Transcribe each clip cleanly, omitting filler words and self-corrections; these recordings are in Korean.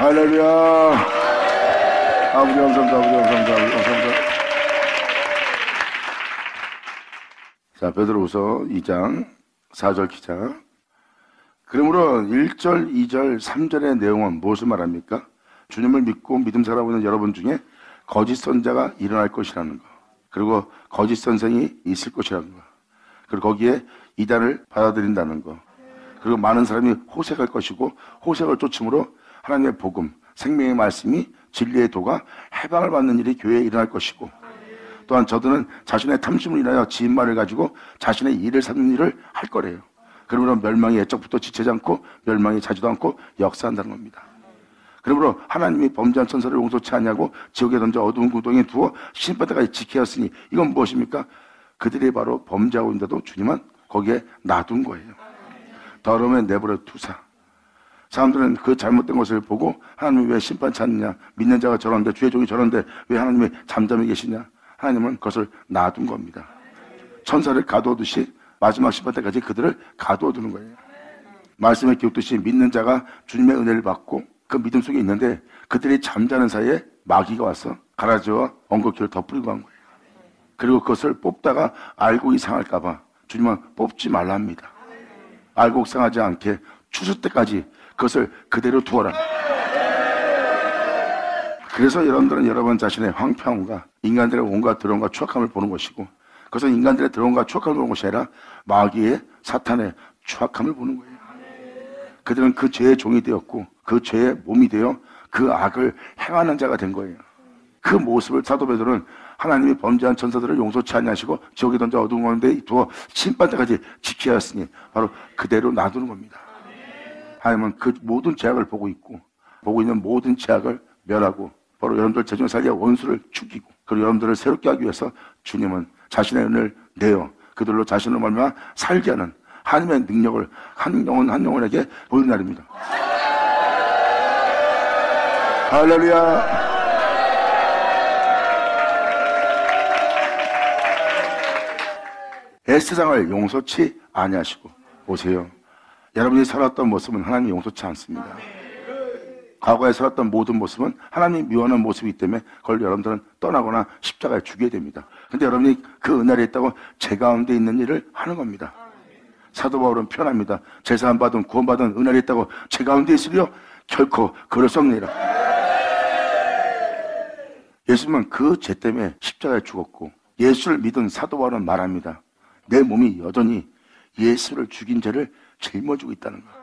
할렐루야. 아버지 감사합니다. 아버지 감사합니다. 아버지 감사합니다. 자, 베드로후서 2장 4절 기자. 그러므로 1절, 2절, 3절의 내용은 무엇을 말합니까? 주님을 믿고 믿음 살아가고 있는 여러분 중에 거짓 선자가 일어날 것이라는 거, 그리고 거짓 선생이 있을 것이라는 거, 그리고 거기에 이단을 받아들인다는 거, 그리고 많은 사람이 호색할 것이고 호색을 쫓음으로 하나님의 복음, 생명의 말씀이 진리의 도가 해방을 받는 일이 교회에 일어날 것이고, 또한 저들은 자신의 탐심을 인하여 지은 말을 가지고 자신의 일을 삼는 일을 할 거래요. 그러므로 멸망이 애적부터 지체지 않고 멸망이 자지도 않고 역사한다는 겁니다. 그러므로 하나님이 범죄한 천사를 용서치 않냐고 지옥에 던져 어두운 구덩이에 두어 심판때까지 지켜야 했으니 이건 무엇입니까? 그들이 바로 범죄하고 있는데도 주님은 거기에 놔둔 거예요. 더러움에 내버려 두사. 사람들은 그 잘못된 것을 보고 하나님이 왜 심판치 않느냐, 믿는 자가 저런데, 주의 종이 저런데 왜 하나님이 잠잠히 계시냐. 하나님은 그것을 놔둔 겁니다. 천사를 가두어두시 마지막 심판 때까지 그들을 가두어두는 거예요. 말씀에 기록듯이 믿는 자가 주님의 은혜를 받고 그 믿음 속에 있는데 그들이 잠자는 사이에 마귀가 와서 가라지와 엉겅퀴를 덮으려고 한 거예요. 그리고 그것을 뽑다가 알고 이상할까봐 주님은 뽑지 말라 합니다. 알고 이상하지 않게 추수 때까지 그것을 그대로 두어라. 그래서 여러분들은 여러분 자신의 황폐함과 인간들의 온갖 더러움과 추악함을 보는 것이고, 그것은 인간들의 더러움과 추악함을 보는 것이 아니라 마귀의 사탄의 추악함을 보는 거예요. 그들은 그 죄의 종이 되었고 그 죄의 몸이 되어 그 악을 행하는 자가 된 거예요. 그 모습을 사도 베드로는 하나님이 범죄한 천사들을 용서치 아니하시고 지옥에 던져 어두운 가운데 두어 심판때까지 지켜야 했으니 바로 그대로 놔두는 겁니다. 하나님은 그 모든 죄악을 보고 있고, 보고 있는 모든 죄악을 멸하고 바로 여러분들 재정 살기의 원수를 죽이고, 그리고 여러분들을 새롭게 하기 위해서 주님은 자신의 은혜를 내어 그들로 자신을 말미암아 살게 하는 하나님의 능력을 한 영혼 한 영혼에게 보이는 날입니다. 할렐루야. 에스상을 용서치 아니하시고. 보세요, 여러분이 살았던 모습은 하나님이 용서치 않습니다. 과거에 살았던 모든 모습은 하나님이 미워하는 모습이기 때문에 그걸 여러분들은 떠나거나 십자가에 죽여야 됩니다. 근데 여러분이 그 은혜에 있다고 제 가운데 있는 일을 하는 겁니다. 사도 바울은 표현합니다. 제사함 받은 구원받은 은혜에 있다고 제 가운데 있으려 결코 그럴 수 없느니라. 예수님은 그 죄 때문에 십자가에 죽었고, 예수를 믿은 사도 바울은 말합니다. 내 몸이 여전히 예수를 죽인 죄를 짊어지고 있다는 거예요.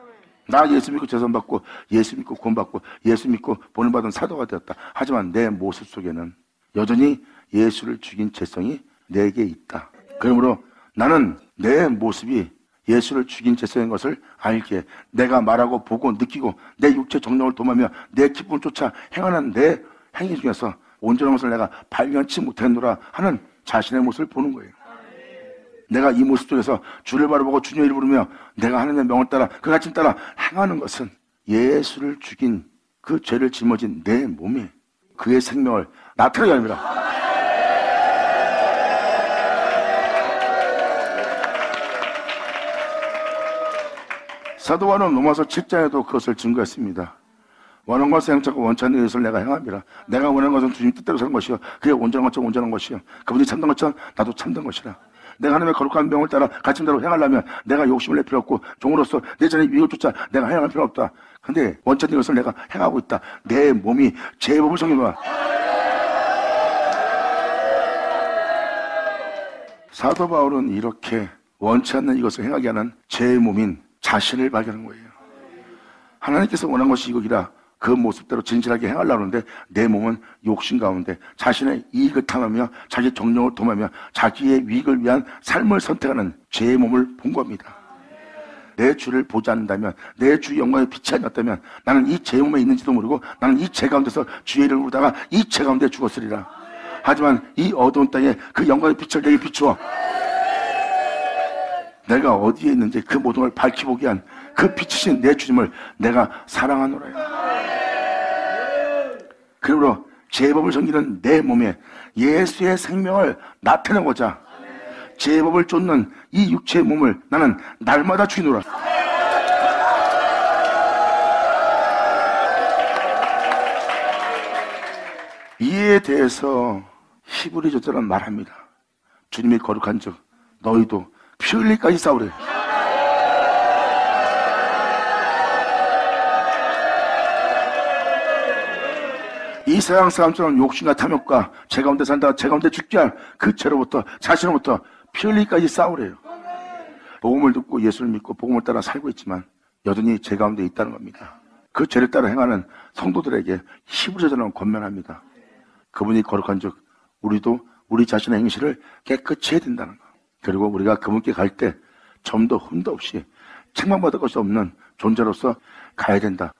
나 예수 믿고 제사받고 예수 믿고 구원받고 예수 믿고 본을받은 사도가 되었다. 하지만 내 모습 속에는 여전히 예수를 죽인 죄성이 내게 있다. 그러므로 나는 내 모습이 예수를 죽인 죄성인 것을 알기에 내가 말하고 보고 느끼고 내 육체 정령을 도마며 내 기쁨을 쫓아 행하는 내 행위 중에서 온전한 것을 내가 발견치 못했노라 하는 자신의 모습을 보는 거예요. 내가 이 모습 속에서 주를 바라보고 주님의 이름을 부르며 내가 하나님의 명을 따라 그 가르침 따라 행하는 것은 예수를 죽인 그 죄를 짊어진 내 몸에 그의 생명을 나타내게 합니다. 사도 바울은 로마서 7장에도 그것을 증거했습니다. 원하는 것을 행하고 원치 않는 것을 내가 행함이라. 내가 원하는 것은 주님 뜻대로 사는 것이요 그의 온전한 것처럼 온전한 것이요 그분이 참된 것처럼 나도 참된 것이라. 내가 하나님의 거룩한 명을 따라 가르침대로 행하려면 내가 욕심을 낼 필요 없고 종으로서 내 전에 위을 쫓아 내가 행할 필요 없다. 근데 원치 않는 것을 내가 행하고 있다. 내 몸이 제법을 섬기노라. 사도 바울은 이렇게 원치 않는 이것을 행하게 하는 제 몸인 자신을 발견한 거예요. 하나님께서 원한 것이 이거기라 그 모습대로 진실하게 행하려고 하는데 내 몸은 욕심 가운데 자신의 이익을 탐하며 자기 정령을 도마며 자기의 이익을 위한 삶을 선택하는 제 몸을 본 겁니다. 내 주를 보지 않는다면, 내 주 영광의 빛이 아니었다면 나는 이 제 몸에 있는지도 모르고 나는 이 제 가운데서 주의 이름을 부르다가 이 제 가운데 죽었으리라. 하지만 이 어두운 땅에 그 영광의 빛을 내게 비추어 내가 어디에 있는지 그 모든 걸 밝히보게 한 그 빛이신 내 주님을 내가 사랑하노라. 그러므로 제법을 섬기는 내 몸에 예수의 생명을 나타내고자 제법을 쫓는 이 육체의 몸을 나는 날마다 죽이노라. 이에 대해서 히브리 저자는 말합니다. 주님이 거룩한 즉 너희도 피 흘리기까지 싸우래. 이 세상 사람처럼 욕심과 탐욕과 제 가운데 산다, 제 가운데 죽게 할 그 죄로부터, 자신으로부터 피 흘리기까지 싸우래요. 복음을 듣고 예수를 믿고 복음을 따라 살고 있지만 여전히 제 가운데 있다는 겁니다. 그 죄를 따라 행하는 성도들에게 히브리서는 권면합니다. 그분이 거룩한 즉 우리도 우리 자신의 행실을 깨끗이 해야 된다는 것. 그리고 우리가 그분께 갈 때 점도 흠도 없이 책망받을 것이 없는 존재로서 가야 된다.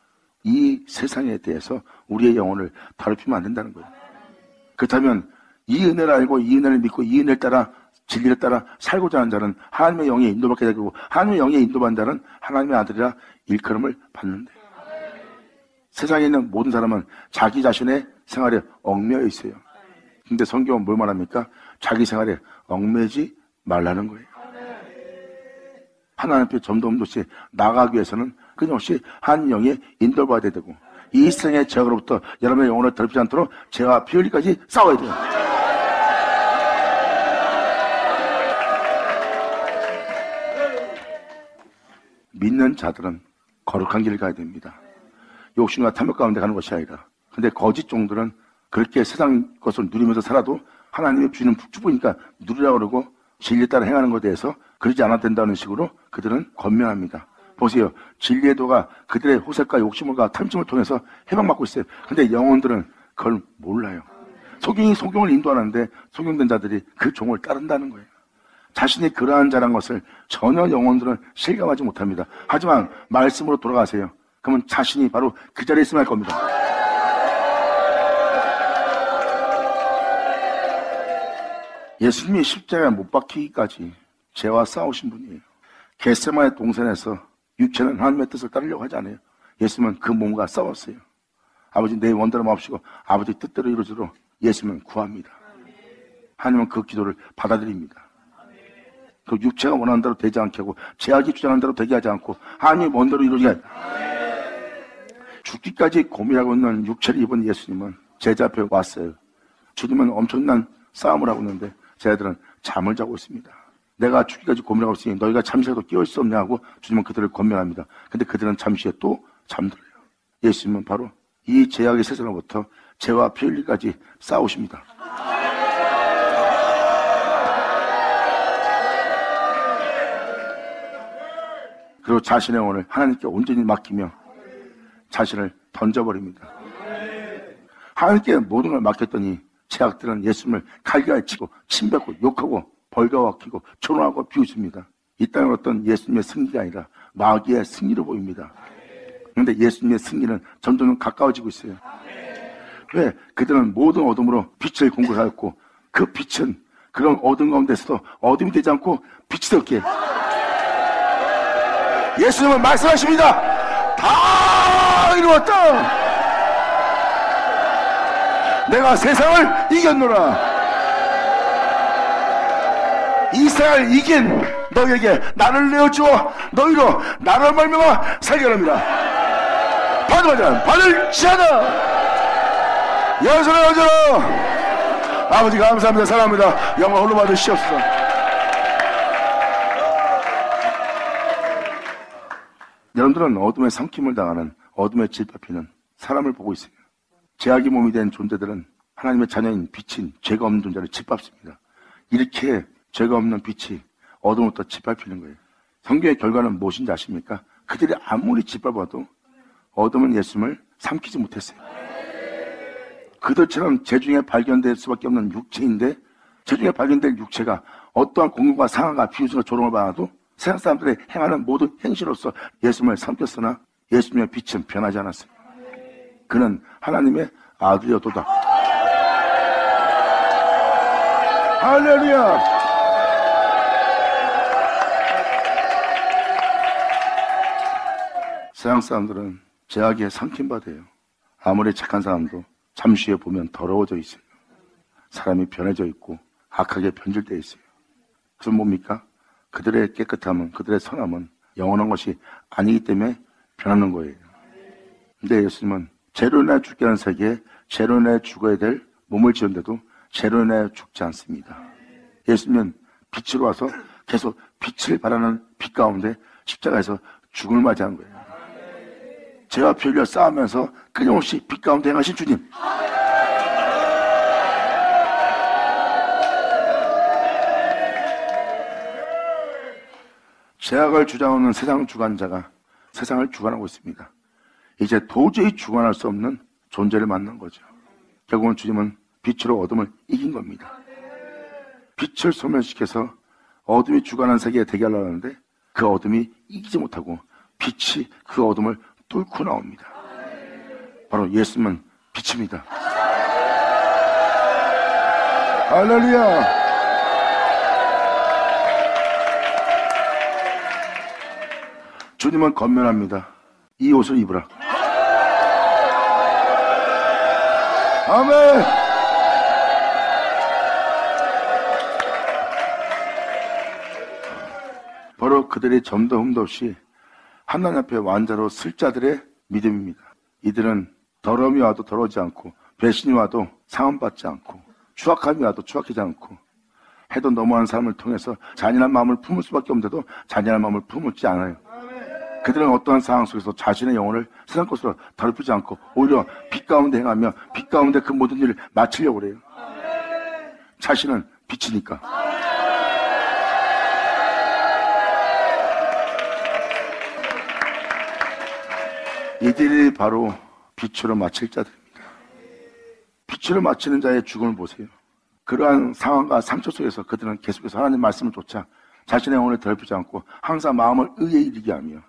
이 세상에 대해서 우리의 영혼을 더럽히면 안 된다는 거예요. 그렇다면 이 은혜를 알고 이 은혜를 믿고 이 은혜를 따라 진리를 따라 살고자 하는 자는 하나님의 영에 인도받게 되고 하나님의 영에 인도받는 자는 하나님의 아들이라 일컬음을 받는데, 세상에 있는 모든 사람은 자기 자신의 생활에 얽매여 있어요. 근데 성경은 뭘 말합니까? 자기 생활에 얽매이지 말라는 거예요. 하나님 앞에 점도 흠도 없이 나가기 위해서는 끊임없이 하나님 영에 인도받아야 되고 이 세상의 죄악으로부터 여러분의 영혼을 더럽히지 않도록 죄와 피 흘리기까지 싸워야 돼요. 믿는 자들은 거룩한 길을 가야 됩니다. 욕심과 탐욕 가운데 가는 것이 아니라. 근데 거짓 종들은 그렇게 세상 것을 누리면서 살아도 하나님이 주는 축복이니까 누리라고 그러고 진리에 따라 행하는 것에 대해서 그러지 않아도 된다는 식으로 그들은 권면합니다. 보세요. 진리의 도가 그들의 호색과 욕심과 탐심을 통해서 해방받고 있어요. 근데 영혼들은 그걸 몰라요. 소경이 소경을 인도하는데 소경된 자들이 그 종을 따른다는 거예요. 자신이 그러한 자란 것을 전혀 영혼들은 실감하지 못합니다. 하지만 말씀으로 돌아가세요. 그러면 자신이 바로 그 자리에 있으면 할 겁니다. 예수님이 십자가에 못 박히기까지 죄와 싸우신 분이에요. 겟세마네 동산에서 육체는 하나님의 뜻을 따르려고 하지 않아요. 예수님은 그 몸과 싸웠어요. 아버지 내 원대로 마옵시고 아버지 뜻대로 이루어지도록 예수님은 구합니다. 하나님은 그 기도를 받아들입니다. 그 육체가 원하는 대로 되지 않게 하고 제약이 주장하는 대로 되게 하지 않고 하나님이 원대로 이루어지게 합니다. 죽기까지 고민하고 있는 육체를 입은 예수님은 제자 앞에 왔어요. 주님은 엄청난 싸움을 하고 있는데 제자들은 잠을 자고 있습니다. 내가 죽기까지 고민하고 있으니 너희가 잠시라도 깨울 수 없냐 하고 주님은 그들을 권면합니다. 근데 그들은 잠시 후에 또 잠들어요. 예수님은 바로 이 제약의 세상으로부터 죄와 피 흘리기까지 싸우십니다. 그리고 자신의 영혼을 하나님께 온전히 맡기며 자신을 던져버립니다. 하나님께 모든 걸 맡겼더니 제약들은 예수님을 칼갈에 치고 침뱉고 욕하고 벌거벗기고 조롱하고 비웃습니다. 이 땅의 어떤 예수님의 승리가 아니라 마귀의 승리로 보입니다. 그런데 예수님의 승리는 점점 가까워지고 있어요. 왜? 그들은 모든 어둠으로 빛을 공급하였고 그 빛은 그런 어둠 가운데서도 어둠이 되지 않고 빛이 되었기에 예수님은 말씀하십니다. 다 이루었다. 내가 세상을 이겼노라. 이 세상을 이긴 너에게 나를 내어주어 너희로 나를 말미암아 살게 합니다. 받으자 받을지어다. 연설을 얹어라. 아버지 감사합니다. 사랑합니다. 영광 홀로 받으시옵소서. 여러분들은 어둠의 삼킴을 당하는 어둠의 질밟히는 사람을 보고 있어요. 죄악의 몸이 된 존재들은 하나님의 자녀인 빛인 죄가 없는 존재를 짓밟습니다. 이렇게 죄가 없는 빛이 어둠부터 짓밟히는 거예요. 성경의 결과는 무엇인지 아십니까? 그들이 아무리 짓밟아도 어둠은 예수님을 삼키지 못했어요. 그들처럼 죄중에 발견될 수밖에 없는 육체인데 죄중에 발견될 육체가 어떠한 공격과 상하가 비웃음과 조롱을 받아도 세상 사람들이 행하는 모든 행실로서 예수님을 삼켰으나 예수님의 빛은 변하지 않았어요. 그는 하나님의 아들이었도다. 할렐루야. 세상 사람들은 죄악에 삼킴받아요. 아무리 착한 사람도 잠시 후에 보면 더러워져 있어요. 사람이 변해져 있고 악하게 변질되어 있어요. 그래서 뭡니까? 그들의 깨끗함은, 그들의 선함은 영원한 것이 아니기 때문에 변하는 거예요. 근데 예수님은 죄로 인해 죽게 하는 세계에 죄로 인해 죽어야 될 몸을 지었는데도 죄로 인해 죽지 않습니다. 예수님은 빛으로 와서 계속 빛을 발하는 빛 가운데 십자가에서 죽음을 맞이한 거예요. 죄와 피 흘려 싸우면서 끊임없이 빛 가운데 행하신 주님. 죄악을 주장하는 세상 주관자가 세상을 주관하고 있습니다. 이제 도저히 주관할 수 없는 존재를 만난 거죠. 결국은 주님은 빛으로 어둠을 이긴 겁니다. 빛을 소멸시켜서 어둠이 주관하는 세계에 대결을 하는데 그 어둠이 이기지 못하고 빛이 그 어둠을 뚫고 나옵니다. 바로 예수님은 빛입니다. 할렐루야. 주님은 권면합니다. 이 옷을 입으라. 아멘. 바로 그들이 점도 흠도 없이 하나님 앞에 완자로 쓸 자들의 믿음입니다. 이들은 더러움이 와도 더러워지지 않고 배신이 와도 상함받지 않고 추악함이 와도 추악하지 않고 해도 너무한 삶을 통해서 잔인한 마음을 품을 수밖에 없는데도 잔인한 마음을 품지 않아요. 그들은 어떠한 상황 속에서 자신의 영혼을 세상 것으로 더럽히지 않고 오히려 빛 가운데 행하며 빛 가운데 그 모든 일을 마치려고 그래요. 자신은 빛이니까. 이들이 바로 빛으로 마칠 자들입니다. 빛으로 마치는 자의 죽음을 보세요. 그러한 상황과 상처 속에서 그들은 계속해서 하나님 말씀을 쫓아 자신의 영혼을 더럽히지 않고 항상 마음을 의에 이르게 하며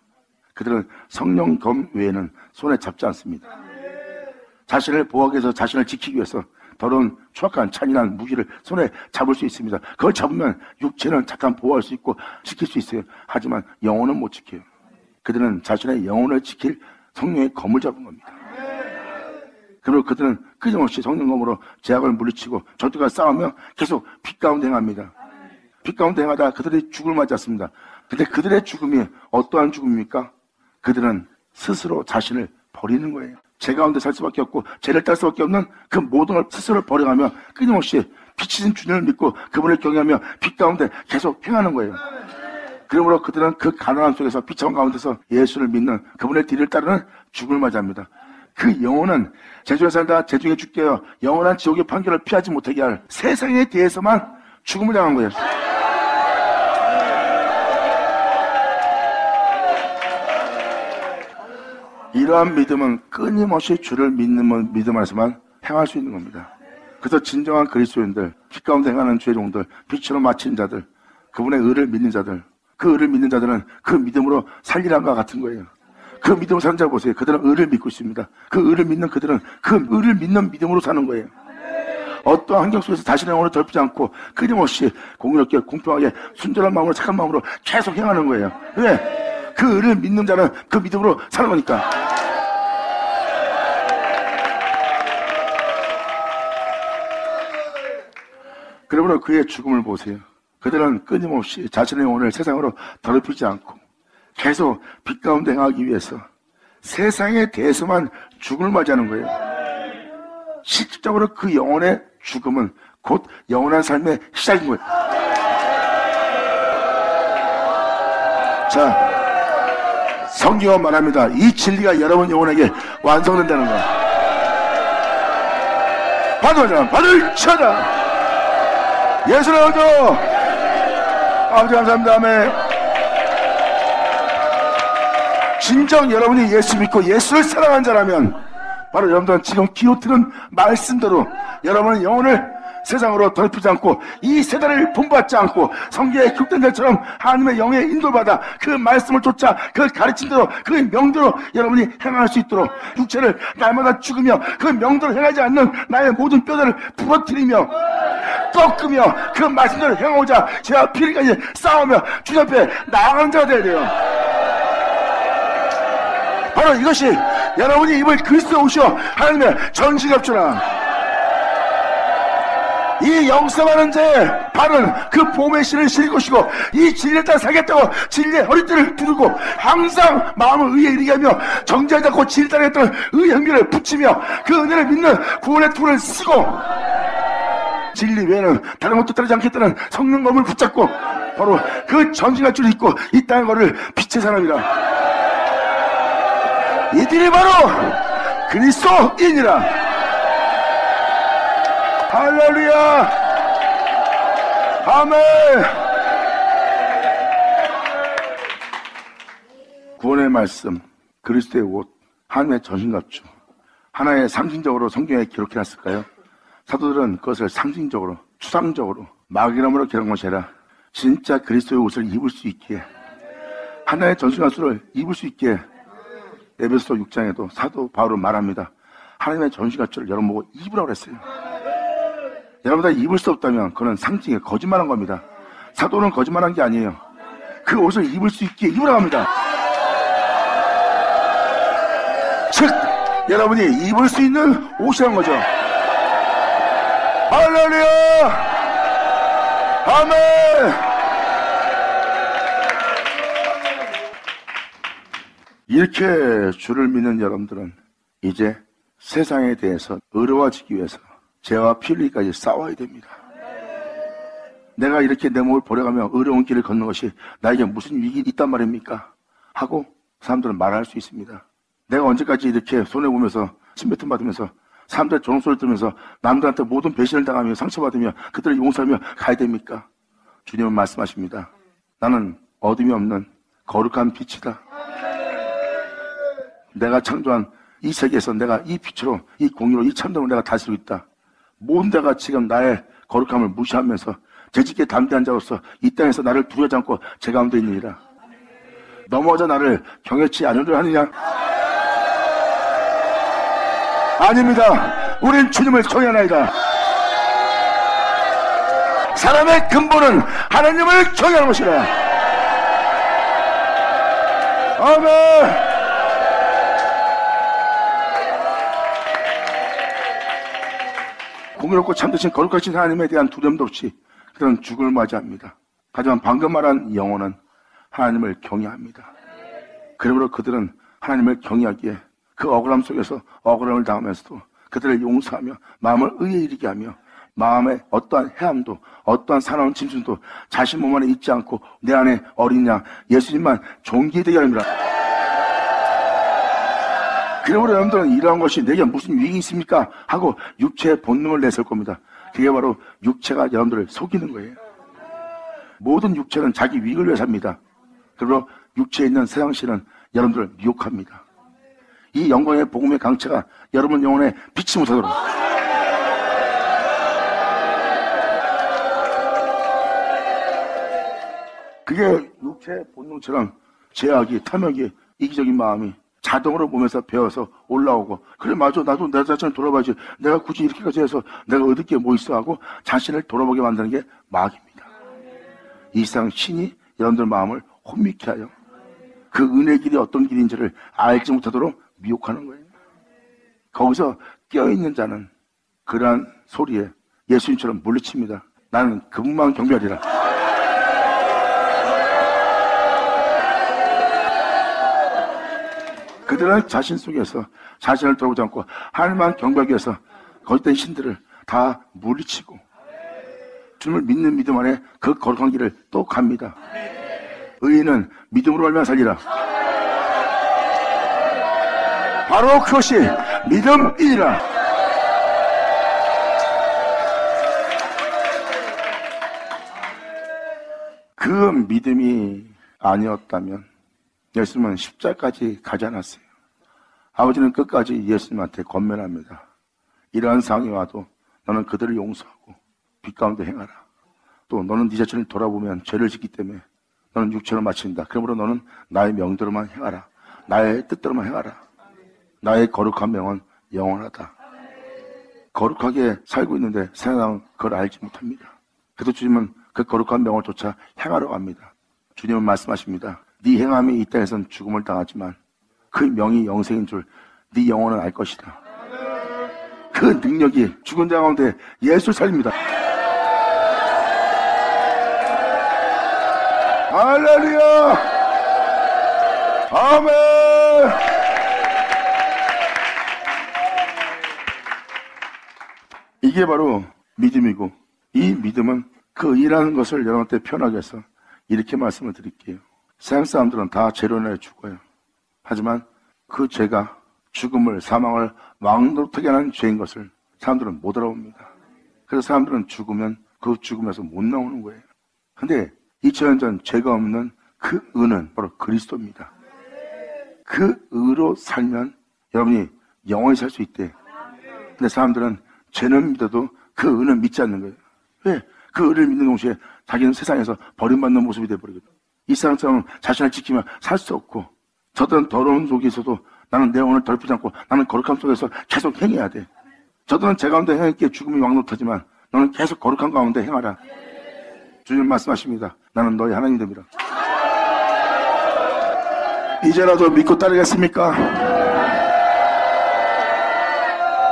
그들은 성령 검 외에는 손에 잡지 않습니다. 자신을 보호하기 위해서 자신을 지키기 위해서 더러운 추악한 잔인한 무기를 손에 잡을 수 있습니다. 그걸 잡으면 육체는 잠깐 보호할 수 있고 지킬 수 있어요. 하지만 영혼은 못 지켜요. 그들은 자신의 영혼을 지킬 성령의 검을 잡은 겁니다. 그리고 그들은 끊임없이 성령 검으로 죄악을 물리치고 적들과 싸우며 계속 빛 가운데 행합니다. 빛 가운데 행하다 그들이 죽음을 맞았습니다. 근데 그들의 죽음이 어떠한 죽음입니까? 그들은 스스로 자신을 버리는 거예요. 죄 가운데 살 수밖에 없고 죄를 딸 수밖에 없는 그 모든 걸 스스로 버려가며 끊임없이 빛이신 주님을 믿고 그분을 경외하며 빛 가운데 계속 행하는 거예요. 그러므로 그들은 그 가난함 속에서 비참한 가운데서 예수를 믿는 그분의 뒤를 따르는 죽음을 맞이합니다. 그 영혼은 제중에 살다 제중에 죽게요. 영원한 지옥의 판결을 피하지 못하게 할 세상에 대해서만 죽음을 당한 거예요. 이러한 믿음은 끊임없이 주를 믿는 믿음 안에서만 행할 수 있는 겁니다. 그래서 진정한 그리스도인들, 빛 가운데 행하는 죄종들, 빛으로 마친 자들, 그분의 의를 믿는 자들, 그 의를 믿는 자들은 그 믿음으로 살리란 것 같은 거예요. 그 믿음으로 사는 자 보세요. 그들은 의를 믿고 있습니다. 그 의를 믿는 그들은 그 의를 믿는 믿음으로 사는 거예요. 어떠한 환경 속에서 자신의 영혼을 더럽히지 않고 끊임없이 공의롭게 공평하게 순전한 마음으로 착한 마음으로 계속 행하는 거예요. 왜? 그 의를 믿는 자는 그 믿음으로 사는 거니까. 그러므로 그의 죽음을 보세요. 그들은 끊임없이 자신의 영혼을 세상으로 더럽히지 않고 계속 빛 가운데 행하기 위해서 세상에 대해서만 죽음을 맞이하는 거예요. 실질적으로 그 영혼의 죽음은 곧 영원한 삶의 시작인 거예요. 자, 성경은 말합니다. 이 진리가 여러분 영혼에게 완성된다는 거예요. 받으라, 받을 쳐라. 예수를 얻어. 아버지 감사합니다. 아멘. 진정 여러분이 예수 믿고 예수를 사랑한 자라면 바로 여러분들은 지금 기호트는 말씀대로 여러분의 영혼을 세상으로 더럽히지 않고 이 세대를 본받지 않고 성경의 기록된 자처럼 하나님의 영에 인도받아 그 말씀을 쫓아 그 가르침대로 그 명대로 여러분이 행할 수 있도록 육체를 날마다 죽으며 그 명대로 행하지 않는 나의 모든 뼈들을 부러뜨리며 꺾으며 그 말씀대로 행하고자 죄와 피를까지 싸우며 주님 앞에 나아가는 자가 되어야 돼요. 바로 이것이 여러분이 입을 그리스도의 옷이요 하나님의 전신갑주라. 이 영성하는 자의 발은 그 봄의 씨를 실을 것이고 이 진리를 따라 살겠다고 진리의 허리띠를 두르고 항상 마음을 의에 이르게 하며 정죄하지 않고 진리를 따르겠다는 의의 형기를 붙이며 그 은혜를 믿는 구원의 tú를 쓰고 진리 외에는 다른 것도 따르지 않겠다는 성령 검을 붙잡고 바로 그 전신갑주를 입고 이 땅에 걸을 빛의 사람이라. 이들이 바로 그리스도인이라. 할렐루야. 아멘. 구원의 말씀, 그리스도의 옷, 하나님의 전신갑주, 하나의 상징적으로 성경에 기록해놨을까요? 사도들은 그것을 상징적으로, 추상적으로 막이름으로 기록한 것이 아니라 진짜 그리스도의 옷을 입을 수 있기에, 하나의 전신갑주를 입을 수 있기에 에베소서 6장에도 사도 바울은 말합니다. 하나님의 전신갑주를 여러분 보고 입으라고 그랬어요. 여러분들 입을 수 없다면 그건 상징에 거짓말한 겁니다. 사도는 거짓말한 게 아니에요. 그 옷을 입을 수 있게 입으라고 합니다. 즉 여러분이 입을 수 있는 옷이란 거죠. 할렐루야. 아멘. 이렇게 주를 믿는 여러분들은 이제 세상에 대해서 의로워지기 위해서 죄와 피 흘리기까지 싸워야 됩니다. 내가 이렇게 내 몸을 버려가며 의로운 길을 걷는 것이 나에게 무슨 위기 있단 말입니까? 하고 사람들은 말할 수 있습니다. 내가 언제까지 이렇게 손해보면서 침뱉음 받으면서 사람들의 조롱소리를 들으면서 남들한테 모든 배신을 당하며 상처받으며 그들을 용서하며 가야 됩니까? 주님은 말씀하십니다. 나는 어둠이 없는 거룩한 빛이다. 내가 창조한 이 세계에서 내가 이 빛으로, 이 공의로, 이 참됨으로 내가 다스리고 있다. 모든 데가 지금 나의 거룩함을 무시하면서 재직에 담대한 자로서 이 땅에서 나를 두려워하지 않고 제 가운데 있느니라. 넘어져 나를 경외치 않으려 하느냐? 아닙니다. 우린 주님을 경외하나이다. 사람의 근본은 하나님을 경외하는 것이라. 아멘. 공의롭고 참되신 거룩하신 하나님에 대한 두려움도 없이 그들은 죽음을 맞이합니다. 하지만 방금 말한 영혼은 하나님을 경외합니다. 그러므로 그들은 하나님을 경외하기에 그 억울함 속에서 억울함을 당하면서도 그들을 용서하며 마음을 의에 이르게 하며 마음의 어떠한 해함도 어떠한 사나운 짐승도 자신 몸 안에 있지 않고 내 안에 어린 양 예수님만 존귀되게 합니다. 그러므로 여러분들은 이러한 것이 내게 무슨 위익이 있습니까? 하고 육체의 본능을 내세울 겁니다. 그게 바로 육체가 여러분들을 속이는 거예요. 모든 육체는 자기 위익을 위해 삽니다. 그러므로 육체에 있는 세상신은 여러분들을 미혹합니다. 이 영광의 복음의 강체가 여러분 영혼에 비치지 못하도록 그게 육체의 본능처럼 죄악이, 탐욕이, 이기적인 마음이 자동으로 몸에서 배어서 올라오고 그래 맞아 나도 내 자신을 돌아봐야지 내가 굳이 이렇게까지 해서 내가 얻을 게 뭐 있어 하고 자신을 돌아보게 만드는 게 마귀입니다. 이 세상 신이 여러분들 마음을 혼미케 하여 그 은혜의 길이 어떤 길인지를 알지 못하도록 미혹하는 거예요. 거기서 깨어있는 자는 그러한 소리에 예수님처럼 물리칩니다. 나는 그분만 경배하리라. 그들은 자신 속에서 자신을 돌아보지 않고 하나님만 경배하기 위해서 거짓된 신들을 다 물리치고 주님을 믿는 믿음 안에 그 거룩한 길을 또 갑니다. 의인은 믿음으로 말미암아 살리라. 바로 그것이 믿음이니라. 그 믿음이 아니었다면 예수님은 십자가까지 가지 않았어요. 아버지는 끝까지 예수님한테 권면합니다. 이러한 상황이 와도 너는 그들을 용서하고 빛 가운데 행하라. 또 너는 네 자신을 돌아보면 죄를 짓기 때문에 너는 육체로 마친다. 그러므로 너는 나의 명대로만 행하라. 나의 뜻대로만 행하라. 나의 거룩한 명은 영원하다. 거룩하게 살고 있는데 세상은 그걸 알지 못합니다. 그래서 주님은 그 거룩한 명을 쫓아 행하러 갑니다. 주님은 말씀하십니다. 네 행함이 이 땅에선 죽음을 당하지만 그 명이 영생인 줄 네 영혼은 알 것이다. 그 능력이 죽은 자 가운데 예수를 살립니다. 할렐루야. 아멘. 이게 바로 믿음이고 이 믿음은 그 의라는 것을 여러분한테 표현하기 위해서 이렇게 말씀을 드릴게요. 세상 사람들은 다 죄로 인해 죽어요. 하지만 그 죄가 죽음을, 사망을 왕노릇하게 하는 죄인 것을 사람들은 못 알아봅니다. 그래서 사람들은 죽으면 그 죽음에서 못 나오는 거예요. 근데 2000년 전 죄가 없는 그 의는 바로 그리스도입니다. 그 의로 살면 여러분이 영원히 살 수 있대. 근데 사람들은 죄는 믿어도 그 의는 믿지 않는 거예요. 왜? 그 의를 믿는 동시에 자기는 세상에서 버림받는 모습이 돼버리거든. 이 사람처럼 자신을 지키며 살 수 없고, 저들은 더러운 속에서도 나는 내 영혼을 더럽히지 않고 나는 거룩함 속에서 계속 행해야 돼. 저들은 제 가운데 행했기에 죽음이 왕노릇하지만 너는 계속 거룩한 가운데 행하라. 주님 말씀하십니다. 나는 너희 하나님 됩니다. 이제라도 믿고 따르겠습니까?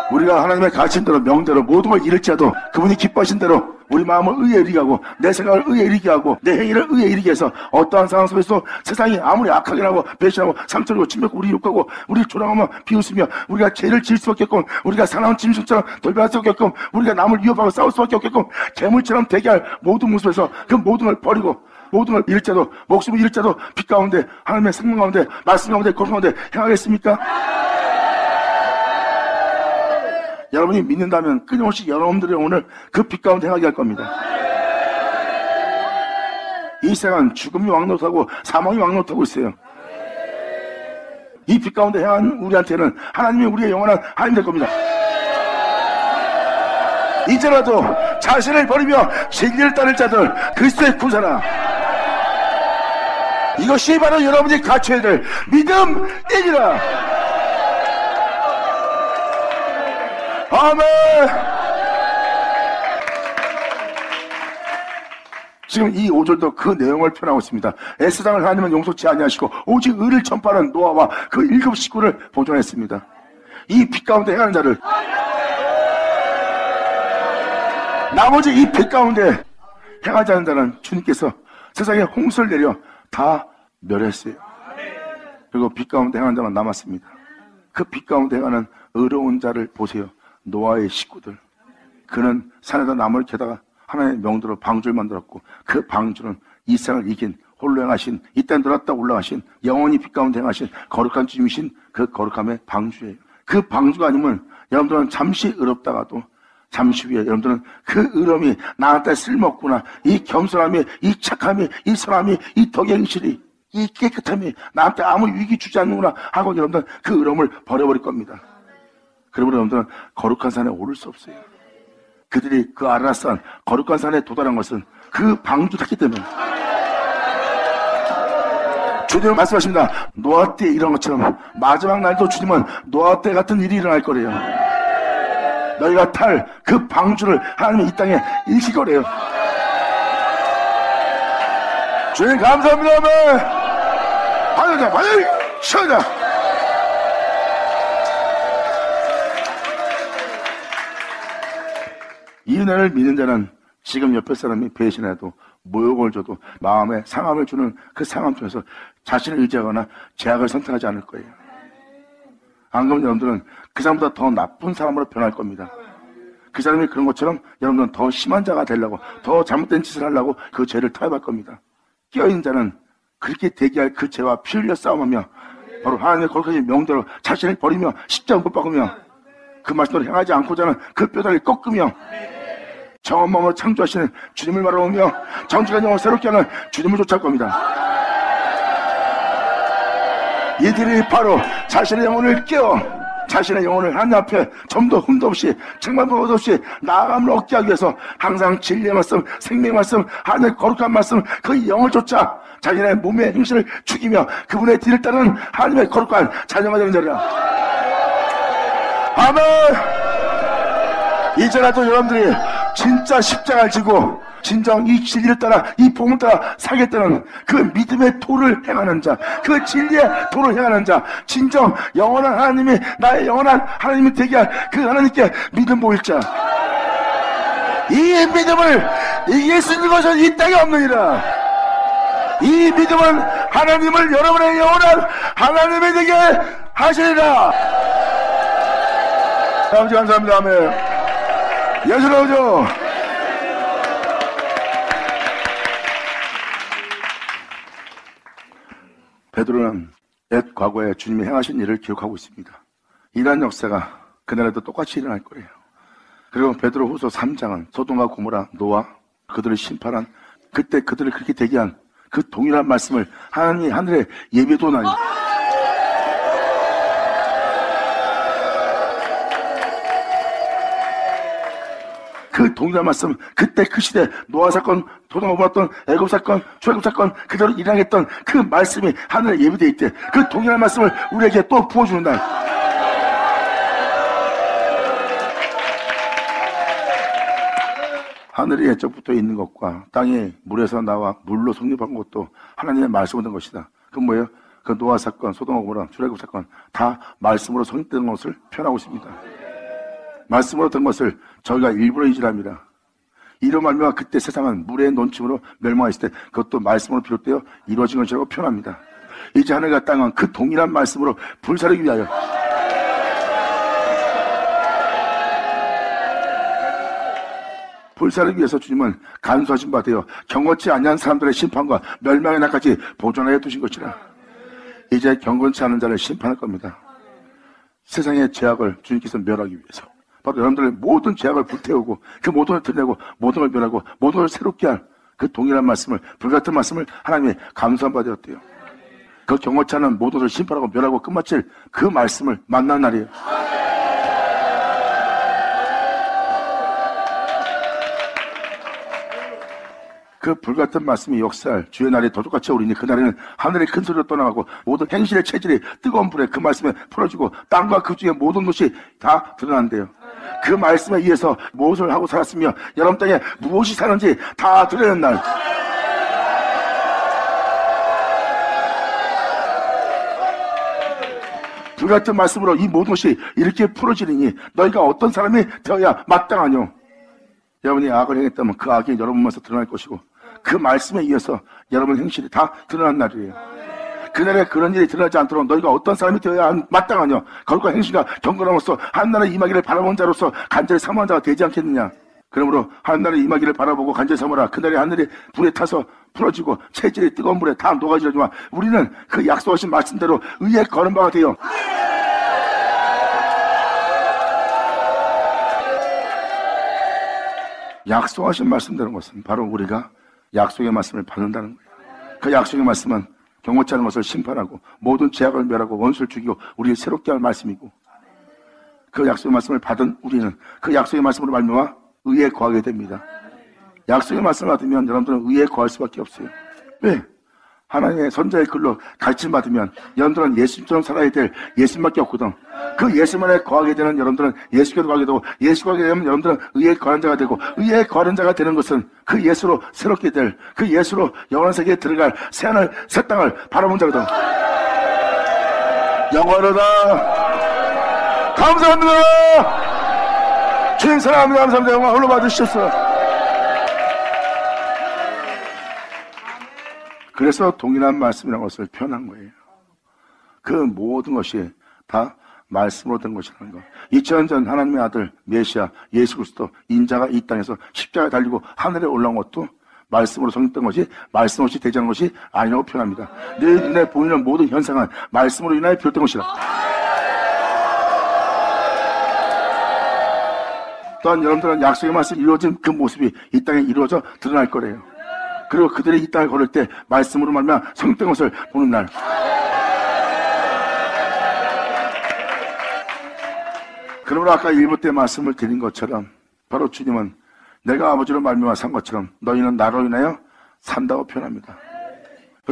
우리가 하나님의 가르침대로 명대로 모든 걸 이룰지라도 그분이 기뻐하신 대로 우리 마음을 의에 이르게 하고 내 생각을 의에 이르게 하고 내 행위를 의에 이르게 해서 어떠한 상황 속에서도 세상이 아무리 악하게 하고 배신하고 상처를 주고 침뱉고 우리 욕하고 우리 조롱하며 비웃으며 우리가 죄를 지을 수밖에 없고 우리가 사나운 짐승처럼 돌변할 수밖에 없고 우리가 남을 위협하고 싸울 수밖에 없고 괴물처럼 대기할 모든 모습에서 그 모든 걸 버리고 모든 걸 잃을지라도 목숨을 잃을지라도 빛 가운데 하나님의 생명 가운데 말씀 가운데 거룩 가운데 행하겠습니까? 여러분이 믿는다면 끊임없이 여러분들의 오늘 그 빛 가운데 행하게 할 겁니다. 이 세상은 죽음이 왕노릇하고 사망이 왕노릇하고 있어요. 이 빛 가운데 행한 우리한테는 하나님이 우리의 영원한 하나님 될 겁니다. 이제라도 자신을 버리며 진리를 따를 자들 그리스도의 군사라. 이것이 바로 여러분이 갖춰야 될 믿음이니라. 아멘. 지금 이 5절도 그 내용을 표현하고 있습니다. 애쓰장을 하나님은 용서치 아니하시고 오직 의를 전파하는 노아와 그 7 식구를 보존했습니다. 이 빛 가운데 행하는 자를, 나머지 이 빛 가운데 행하지 않는 자는 주님께서 세상에 홍수를 내려 다 멸했어요. 그리고 빛 가운데 행하는 자만 남았습니다. 그 빛 가운데 행하는 의로운 자를 보세요. 노아의 식구들. 그는 산에다 나무를 캐다가 하나님의 명대로 방주를 만들었고 그 방주는 이 세상을 이긴 홀로 행하신, 이 땅에 들어갔다 올라가신, 영원히 빛 가운데 행하신 거룩한 주님이신 그 거룩함의 방주예요. 그 방주가 아니면 여러분들은 잠시 의롭다가도 잠시 후에 여러분들은 그 의로움이 나한테 쓸모없구나, 이 겸손함이, 이 착함이, 이 선함이, 이 덕행실이, 이 깨끗함이 나한테 아무 유익이 주지 않는구나 하고 여러분들은 그 의로움을 버려버릴 겁니다. 그러므로 여러분들은 거룩한 산에 오를 수 없어요. 그들이 그 아라산 거룩한 산에 도달한 것은 그 방주 탔기 때문에. 주님은 말씀하십니다. 노아 때 일어난 것처럼 마지막 날도 주님은 노아 때 같은 일이 일어날 거래요. 너희가 탈 그 방주를 하나님이 이 땅에 일으킬 거래요. 주님 감사합니다. 하늘자 쉬어자. 이 은혜를 믿는 자는 지금 옆에 사람이 배신해도 모욕을 줘도 마음에 상함을 주는 그 상함 통해서 자신을 의지하거나 죄악을 선택하지 않을 거예요. 안 그러면 여러분들은 그 사람보다 더 나쁜 사람으로 변할 겁니다. 그 사람이 그런 것처럼 여러분들은 더 심한 자가 되려고, 더 잘못된 짓을 하려고 그 죄를 타협할 겁니다. 깨어있는 자는 그렇게 대기할 그 죄와 피 흘려 싸움하며 바로 하나님의 거룩하신 명대로 자신을 버리며 십자가 못 박으며 그 말씀대로 행하지 않고자 하는 그 뼈다귀를 꺾으며 정한 마음으로 창조하시는 주님을 바라보며 정직한 영혼을 새롭게 하는 주님을 쫓아갈 겁니다. 이들이 바로 자신의 영혼을 깨워 자신의 영혼을 하나님 앞에 점도 흠도 없이 책망도 없이 나아감을 얻게 하기 위해서 항상 진리의 말씀, 생명의 말씀, 하나님의 거룩한 말씀, 그 영을 쫓아 자신의 몸의 행실을 죽이며 그분의 뒤를 따르는 하나님의 거룩한 자녀가 되는 자리라. 아멘. 이제라도 여러분들이 진짜 십자가를 지고 진정 이 진리를 따라 이 복음을 따라 살겠다는 그 믿음의 도를 행하는 자, 그 진리의 도를 행하는 자, 진정 영원한 하나님이 나의 영원한 하나님이 되게 할 그 하나님께 믿음 보일 자, 이 믿음을 이길 수 있는 것은 이 땅에 없느니라. 이 믿음은 하나님을 여러분의 영원한 하나님이 되게 하시리라. 아버지 감사합니다. 아멘. 예수로 오죠. 베드로는 옛 과거에 주님이 행하신 일을 기억하고 있습니다. 이러한 역사가 그날에도 똑같이 일어날 거예요. 그리고 베드로후서 3장은 소돔과 고모라, 노아, 그들을 심판한, 그때 그들을 그렇게 대기한 그 동일한 말씀을 하나님이 하늘에 예배도 나니 그 동일한 말씀, 그때 그 시대 노아 사건, 소돔과 고모라, 애굽 사건, 출애굽 사건 그대로 일어나겠던 그 말씀이 하늘에 예배되어 있대. 그 동일한 말씀을 우리에게 또 부어주는 날. 하늘이 옛적부터 있는 것과 땅이 물에서 나와 물로 성립한 것도 하나님의 말씀으로 된 것이다. 그건 뭐예요? 그 노아 사건, 소돔과 고모라, 출애굽 사건 다 말씀으로 성립된 것을 표현하고 있습니다. 말씀으로 된 것을 저희가 일부러 이질합니다. 이로 말미암아 그때 세상은 물의 논침으로 멸망했을 때 그것도 말씀으로 비롯되어 이루어진 것이라고 표현합니다. 이제 하늘과 땅은 그 동일한 말씀으로 불사르기 위하여 불사르기 위해서 주님은 간수하신 바 되어 경건치 아니한 사람들의 심판과 멸망의 날까지 보존하여 두신 것이라. 이제 경건치 않은 자를 심판할 겁니다. 세상의 죄악을 주님께서 멸하기 위해서 바로 여러분들의 모든 죄악을 불태우고 그 모든 걸 드러내고 모든 걸 멸하고 모든 걸 새롭게 할 그 동일한 말씀을, 불같은 말씀을 하나님이 감수한 바 되었대요. 그 경건치 않은 모든 것을 심판하고 멸하고 끝마칠 그 말씀을 만난 날이에요. 그 불같은 말씀이 역사할 주의 날이 도둑같이 오리니 그날에는 하늘의 큰 소리로 떠나가고 모든 행실의 체질이 뜨거운 불에 그 말씀에 풀어지고 땅과 그 중에 모든 것이 다 드러난대요. 그 말씀에 의해서 무엇을 하고 살았으며 여러분 땅에 무엇이 사는지 다 드러내는 날. 불같은 말씀으로 이 모든 것이 이렇게 풀어지리니 너희가 어떤 사람이 되어야 마땅하뇨. 여러분이 악을 행했다면 그 악이 여러분 몸에서 드러날 것이고 그 말씀에 의해서 여러분 행실이 다 드러난 날이에요. 그날에 그런 일이 드러나지 않도록 너희가 어떤 사람이 되어야 마땅하냐. 거룩한 행실과 경건함으로써 하나님의 임하기를 바라본 자로서 간절히 사모한 자가 되지 않겠느냐. 그러므로 하나님의 임하기를 바라보고 간절히 사모라. 그날에 하늘이 불에 타서 풀어지고 체질이 뜨거운 불에 다 녹아지려지만 우리는 그 약속하신 말씀대로 의에 거는 바가 되어 약속하신 말씀대로 것은 바로 우리가 약속의 말씀을 받는다는 거예요. 그 약속의 말씀은 경고치 않은 것을 심판하고 모든 죄악을 멸하고 원수를 죽이고 우리를 새롭게 할 말씀이고 그 약속의 말씀을 받은 우리는 그 약속의 말씀으로 말미암아 의에 거하게 됩니다. 약속의 말씀을 받으면 여러분들은 의에 거할 수밖에 없어요. 왜? 하나님의 선자의 글로 가르침 받으면 여러분들은 예수님처럼 살아야 될 예수님밖에 없거든. 그 예수만에 거하게 되는 여러분들은 예수께로 가게 되고 예수가 가게 되면 여러분들은 의에 거하는 자가 되고 의에 거하는 자가 되는 것은 그 예수로 새롭게 될 그 예수로 영원한 세계에 들어갈 새하늘 새 땅을 바라본 자거든. 영원하다. 감사합니다. 주님 사랑합니다. 감사합니다. 영광 홀로 받으셨어. 그래서 동일한 말씀이라는 것을 표현한 거예요. 그 모든 것이 다 말씀으로 된 것이라는 거. 2000년 전 하나님의 아들 메시아 예수 그리스도 인자가 이 땅에서 십자가에 달리고 하늘에 올라온 것도 말씀으로 성립된 것이 말씀 없이 되지 않은 것이 아니라고 표현합니다. 내 눈에 보이는 모든 현상은 말씀으로 인하여 비롯된 것이다. 또한 여러분들은 약속의 말씀이 이루어진 그 모습이 이 땅에 이루어져 드러날 거래요. 그리고 그들이 이 땅을 걸을 때 말씀으로 말미암아 성립된 것을 보는 날. 그러므로 아까 1부 때 말씀을 드린 것처럼 바로 주님은 내가 아버지로 말미암아 산 것처럼 너희는 나로 인하여 산다고 표현합니다.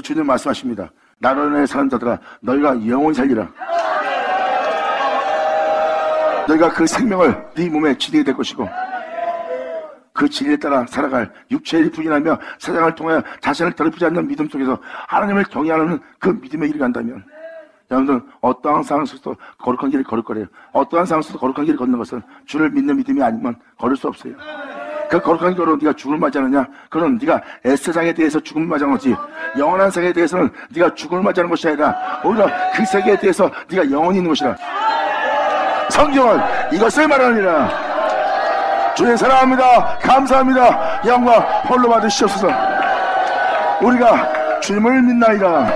주님 말씀하십니다. 나로 인하여 사는 자들아 너희가 영원히 살리라. 너희가 그 생명을 네 몸에 지니게 될 것이고 그 진리에 따라 살아갈 육체를 부인하며 세상을 통하여 자신을 더럽히지 않는 믿음 속에서 하나님을 경외하는 그 믿음에 이르간다면 여러분들은 어떠한 상황 속에서도 거룩한 길을 걸을 거래요. 어떠한 상황 속에서도 거룩한 길을 걷는 것은 주를 믿는 믿음이 아니면 걸을 수 없어요. 그 거룩한 길로 네가 죽음을 맞이하느냐? 그건 네가 S세상에 대해서 죽음을 맞이하는 거지. 영원한 세계에 대해서는 네가 죽음을 맞이하는 것이 아니라 오히려 그 세계에 대해서 네가 영원히 있는 것이라. 성경은 이것을 말하느니라. 주님 사랑합니다. 감사합니다. 영광 홀로 받으시옵소서. 우리가 주님을 믿나이다.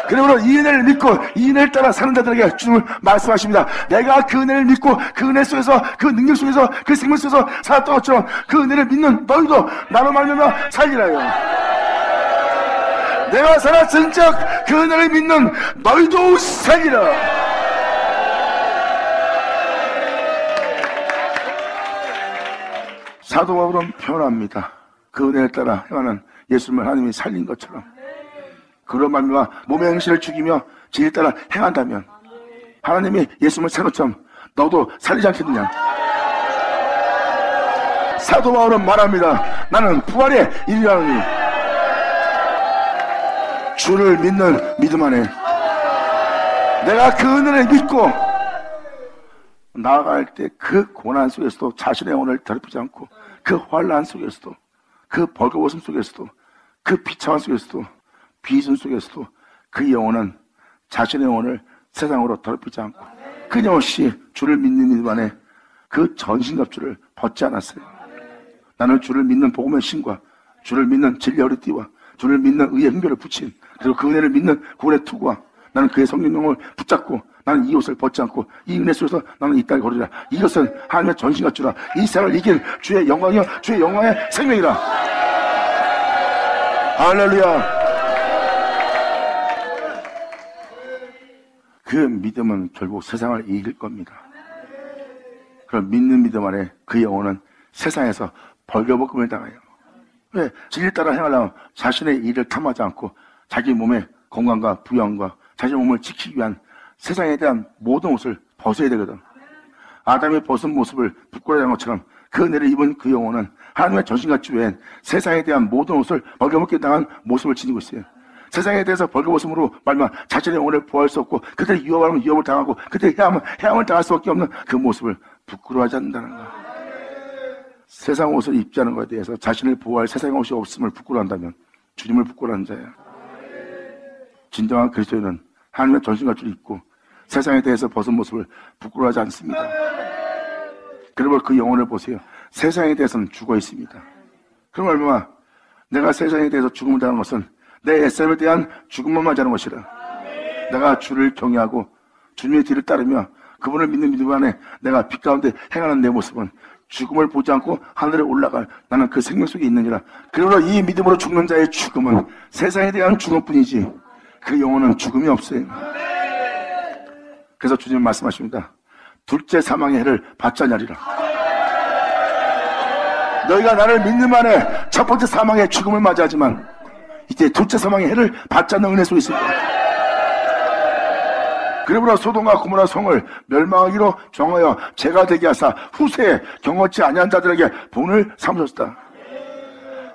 그러므로 이 은혜를 믿고 이 은혜를 따라 사는 자들에게 주님을 말씀하십니다. 내가 그 은혜를 믿고 그 은혜 속에서 그 능력 속에서 그 생명 속에서 살았던 것처럼 그 은혜를 믿는 너희도 나로 말미암아 살리라요. 내가 살았은 즉 그 은혜를 믿는 너희도 살리라. 사도 바울은 표현합니다. 그 은혜를 따라 행하는 예수님을 하나님이 살린 것처럼 그런 말미암아 몸의 행실을 죽이며 진리를 따라 행한다면 하나님이 예수님을 살린 것처럼 너도 살리지 않겠느냐. 사도 바울은 말합니다. 나는 부활에 이르노니 주를 믿는 믿음 안에 내가 그 은혜를 믿고 나아갈 때 그 고난 속에서도 자신의 영혼을 더럽히지 않고 그 환난 속에서도 그 벌거벗음 속에서도 그 비참함 속에서도 비순 속에서도 그 영혼은 자신의 영혼을 세상으로 더럽히지 않고 끊임없이 주를 믿는 믿음 안에 그 전신갑주를 벗지 않았어요. 나는 주를 믿는 복음의 신과 주를 믿는 진리의 허리띠와 주를 믿는 의의 흥별을 붙인 그리고 그 은혜를 믿는 구원의 투구와 나는 그의 성령을 붙잡고 나는 이 옷을 벗지 않고 이 은혜 속에서 나는 이 땅에 걸으리라. 이것은 하나님의 전신갑주라. 이 세상을 이길 주의 영광이여 주의 영광의 생명이라. 할렐루야. 그 믿음은 결국 세상을 이길 겁니다. 그럼 믿는 믿음 안에 그 영혼은 세상에서 벌거벗음을 당해요. 왜? 진리 따라 행하려면 자신의 일을 탐하지 않고 자기 몸의 건강과 부양과 자신의 몸을 지키기 위한 세상에 대한 모든 옷을 벗어야 되거든. 아담이 벗은 모습을 부끄러워하는 것처럼 그 은혜를 입은 그 영혼은 하나님의 전신갑주 외엔 세상에 대한 모든 옷을 벌거벗게 당한 모습을 지니고 있어요. 세상에 대해서 벌거벗음으로 말만 자신의 영혼을 보호할 수 없고 그들이 유업하면 유업을 당하고 그들이 해함을 당할 수밖에 없는 그 모습을 부끄러워하지 않는다는 거야. 세상 옷을 입지 않은 것에 대해서 자신을 보호할 세상의 옷이 없음을 부끄러워한다면 주님을 부끄러워하는 자야. 진정한 그리스도인은 하나님의 전신갑주를 입고 세상에 대해서 벗은 모습을 부끄러워하지 않습니다. 그러므로 그 영혼을 보세요. 세상에 대해서는 죽어 있습니다. 그럼 얼마나 내가 세상에 대해서 죽음을 당하는 것은 내 옛사람에 대한 죽음만 맞이하는 것이라. 내가 주를 경외하고 주님의 뒤를 따르며 그분을 믿는 믿음 안에 내가 빛 가운데 행하는 내 모습은 죽음을 보지 않고 하늘에 올라갈 나는 그 생명 속에 있느니라. 그러므로 이 믿음으로 죽는 자의 죽음은 세상에 대한 죽음뿐이지 그 영혼은 죽음이 없어요. 그래서 주님 말씀하십니다. 둘째 사망의 해를 받지 아니하리라. 너희가 나를 믿는 만에 첫 번째 사망의 죽음을 맞이하지만 이제 둘째 사망의 해를 받지 않는 은혜 속에 있습니다. 그러므로 소돔과 고모라 성을 멸망하기로 정하여 죄가 되게 하사 후세에 경건치 아니한 자들에게 본을 삼으셨다.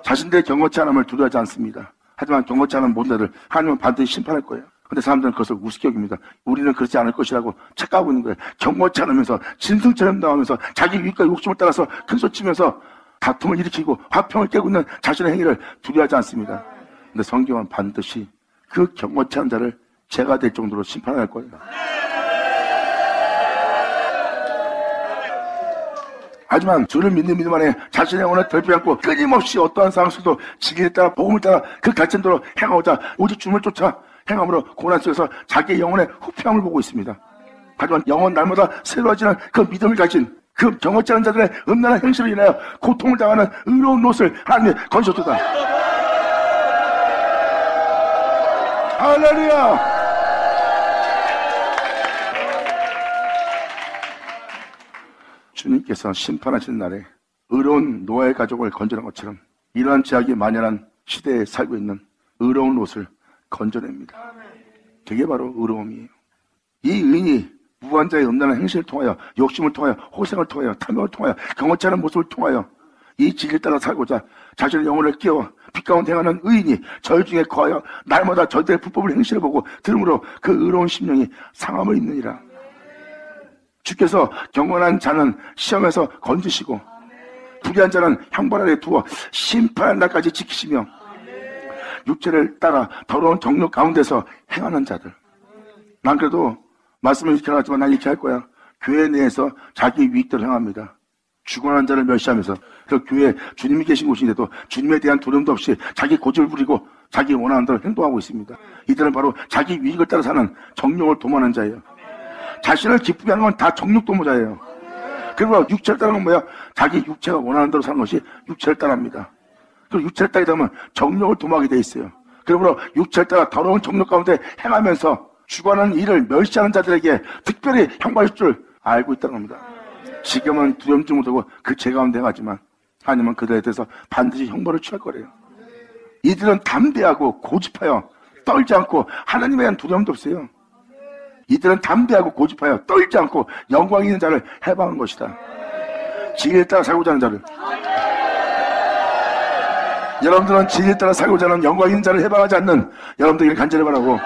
자신들의 경건치 않음을 두려워하지 않습니다. 하지만 경건치 않은 모든 자들 하나님은 반드시 심판할 거예요. 근데 사람들은 그것을 우습게 여깁니다. 우리는 그렇지 않을 것이라고 착각하고 있는 거예요. 경건치 않으면서 진승처럼 당하면서 자기 유익과 욕심을 따라서 큰소치면서 다툼을 일으키고 화평을 깨고 있는 자신의 행위를 두려워하지 않습니다. 근데 성경은 반드시 그 경건치 않은 자를 죄가 될 정도로 심판할 거예요. 하지만 주를 믿는 믿음 안에 자신의 영혼을 덜피 않고 끊임없이 어떠한 상황 속에도 진리에 따라 복음을 따라 그 가르침대로 행하고자 오직 주님을 쫓아 행함으로 고난 속에서 자기의 영혼의 후평을 보고 있습니다. 하지만 영혼 날마다 새로워지는 그 믿음을 가진 그 경건치 않은 자들의 음란한 행실을 인하여 고통을 당하는 의로운 옷을 하나님이 건졌도다. 할렐루야. 주님께서 심판하시는 날에 의로운 노아의 가족을 건져낸 것처럼 이러한 죄악이 만연한 시대에 살고 있는 의로운 옷을 건져냅니다. 그게 바로 의로움이에요. 이 의인이 무한자의 음란한 행실을 통하여 욕심을 통하여 호생을 통하여 탐욕을 통하여 경건치 않은 모습을 통하여 이 진리를 따라 살고자 자신의 영혼을 깨워 빛 가운데 행하는 의인이 저희 중에 거하여 날마다 저들의 불법을 행실을 보고 들음으로 그 의로운 심령이 상함을 입느니라. 주께서 경건한 자는 시험에서 건지시고 불의한 자는 형벌 아래 두어 심판의 날까지 지키시며 육체를 따라 더러운 정욕 가운데서 행하는 자들. 난 그래도 말씀을 이렇게 하지만 난 이렇게 할 거야. 교회 내에서 자기 유익대로 행합니다. 죽어난 자를 멸시하면서 그 교회 주님이 계신 곳인데도 주님에 대한 두려움도 없이 자기 고집을 부리고 자기 원하는 대로 행동하고 있습니다. 이들은 바로 자기 유익을 따라 사는 정욕을 도모하는 자예요. 자신을 기쁘게 하는 건 다 정욕 도모자예요. 그리고 육체를 따르는 건 뭐야? 자기 육체가 원하는 대로 사는 것이 육체를 따릅니다. 그리고 육체를 따르다 보면 정욕을 도모하게 돼 있어요. 그러므로 육체를 따라 더러운 정욕 가운데 행하면서 주관하는 일을 멸시하는 자들에게 특별히 형벌할 줄 알고 있다는 겁니다. 지금은 두려움지 못하고 그 죄 가운데 행하지만 하나님은 그들에 대해서 반드시 형벌을 취할 거래요. 이들은 담대하고 고집하여 떨지 않고 하나님에 대한 두려움도 없어요. 이들은 담대하고 고집하여 떨지 않고 영광 있는 자를 해방하는 것이다. 진리에 따라 살고자 하는 자를, 여러분들은 진리에 따라 살고자 하는 영광 있는 자를 해방하지 않는 여러분들에게 간절히 바라고,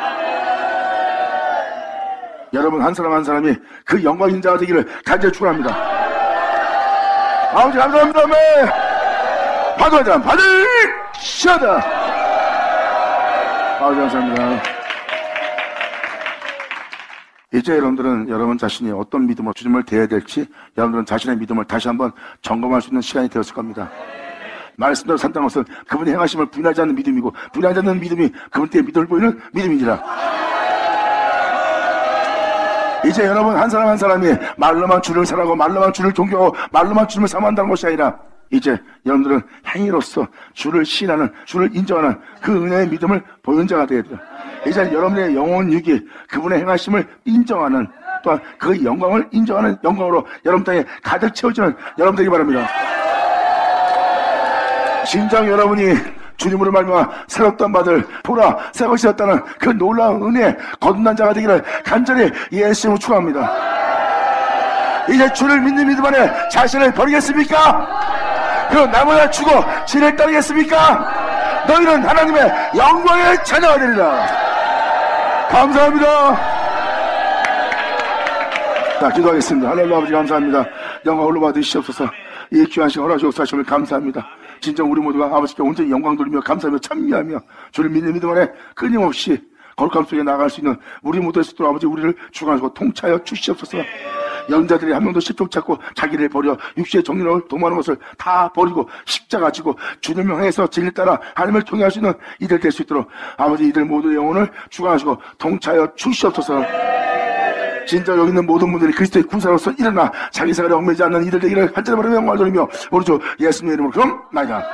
여러분 한 사람 한 사람이 그 영광 있는 자가 되기를 간절히 축원합니다. 아버지 감사합니다. 받아자 받을 시하다. 아버지 감사합니다. 이제 여러분들은 여러분 자신이 어떤 믿음으로 주님을 대해야 될지 여러분들은 자신의 믿음을 다시 한번 점검할 수 있는 시간이 되었을 겁니다. 말씀대로 산다는 것은 그분이 행하심을 부인하지 않는 믿음이고, 부인하지 않는 믿음이 그분께 믿음을 보이는 믿음이니라. 이제 여러분 한 사람 한 사람이 말로만 주를 사랑하고 말로만 주를 존경하고 말로만 주님을 사모한다는 것이 아니라, 이제 여러분들은 행위로서 주를 신하는, 주를 인정하는 그 은혜의 믿음을 보이는 자가 되어야 돼요. 이제 여러분의 영혼 유기, 그분의 행하심을 인정하는, 또한 그 영광을 인정하는 영광으로 여러분 땅에 가득 채워지는 여러분 되기 바랍니다. 진정 여러분이 주님으로 말미암아 새롭던 받을 보라 새 것이었다는 그 놀라운 은혜에 거듭난 자가 되기를 간절히 예수님으로 축원합니다. 이제 주를 믿는 믿음 안에 자신을 버리겠습니까? 그 나무나 죽어 진을 따르겠습니까? 너희는 하나님의 영광의 자녀가 되리라. 감사합니다. 자, 기도하겠습니다. 하나님 아버지 감사합니다. 영광 홀로 받으시옵소서. 이 귀한 시간 허락주옵소서 하심을 감사합니다. 진정 우리 모두가 아버지께 온전히 영광 돌리며 감사하며 찬미하며 주를 믿는 믿음 안에 끊임없이 거룩함 속에 나아갈 수 있는 우리 모두의 수 있도록 아버지 우리를 주관하시고 통치하여 주시옵소서. 영자들이 한 명도 실족 찾고 자기를 버려 육신의 정의를 도모하는 것을 다 버리고 십자가 지고 주님을 향해서 진리 따라 하나님을 통해할 수 있는 이들 될 수 있도록 아버지 이들 모두의 영혼을 주관하시고 통치하여 주시옵소서. 진짜 여기 있는 모든 분들이 그리스도의 군사로서 일어나 자기 생활에 얽매이지 않는 이들 되기를 간절히 바라며 영광을 돌리며 우리 주 예수님의 이름으로 그럼 나이다.